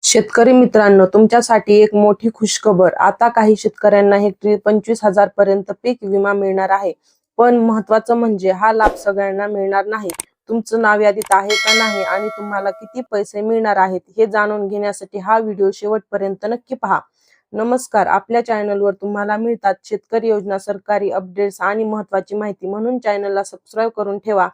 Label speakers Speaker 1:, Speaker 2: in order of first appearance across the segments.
Speaker 1: शेतकरी मित्रांनो, तुमच्यासाठी एक मोठी खुशखबर. आता काही शेतकऱ्यांना हेक्टरी 25,000 पर्यंत पीक विमा मिळणार आहे. पण महत्त्वाचं म्हणजे हा लाभ सगळ्यांना मिळणार नाही. तुमचं नाव यादीत आहे का नाही आणि तुम्हाला किती पैसे मिळणार आहेत हे जाणून घेण्यासाठी हा व्हिडिओ शेवटपर्यंत नक्की पहा. नमस्कार, आपल्या चॅनलवर तुम्हाला मिळतात शेतकरी योजना, सरकारी अपडेट्स आणि महत्त्वाची माहिती, म्हणून चॅनलला सबस्क्राईब करून ठेवा.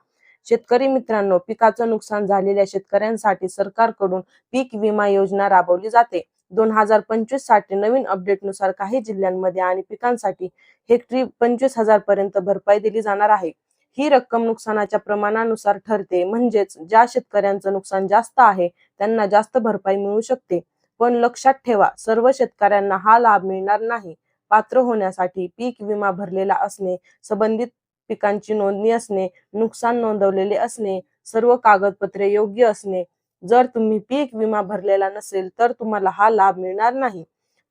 Speaker 1: शेतकरी मित्रांनो, पिकाचं नुकसान झालेल्या शेतकऱ्यांसाठी सरकारकडून पीक विमा योजना राबवली जाते. 2025 साठी नवीन अपडेटनुसार काही जिल्ह्यांमध्ये आणि पिकांसाठी हेक्टरी 25,000 पर्यंत भरपाई दिली जाणार आहे. ही रक्कम नुकसानाच्या प्रमाणानुसार ठरते, म्हणजेच ज्या शेतकऱ्यांचं नुकसान जास्त आहे त्यांना जास्त भरपाई मिळू शकते. पण लक्षात ठेवा, सर्व शेतकऱ्यांना हा लाभ मिळणार नाही. पात्र होण्यासाठी पीक विमा भरलेला असणे, संबंधित पिकांची नोंदणी असणे, नुकसान नोंदवलेले असणे, सर्व कागदपत्रे योग्य असणे. जर तुम्ही पीक विमा भरलेला नसेल तर तुम्हाला हा लाभ मिळणार नाही.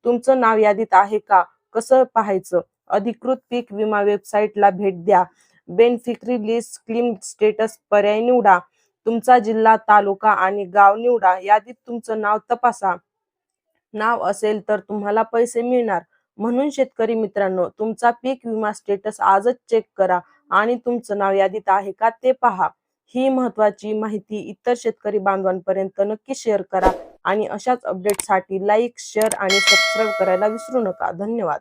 Speaker 1: तुमचं नाव यादीत आहे का, कसं पाहायचं? अधिकृत पीक विमा वेबसाईटला भेट द्या. बेनिफिशरी लिस्ट क्लेम स्टेटस पर्याय निवडा. तुमचा जिल्हा, तालुका आणि गाव निवडा. यादीत तुमचं नाव तपासा. नाव असेल तर तुम्हाला पैसे मिळणार. म्हणून शेतकरी मित्रांनो, तुमचा पीक विमा स्टेटस आजच चेक करा आणि तुमचं नाव यादीत आहे का ते पहा. ही महत्त्वाची माहिती इतर शेतकरी बांधवांपर्यंत नक्की शेअर करा आणि अशाच अपडेटसाठी लाईक, शेअर आणि सबस्क्राईब करायला विसरू नका. धन्यवाद.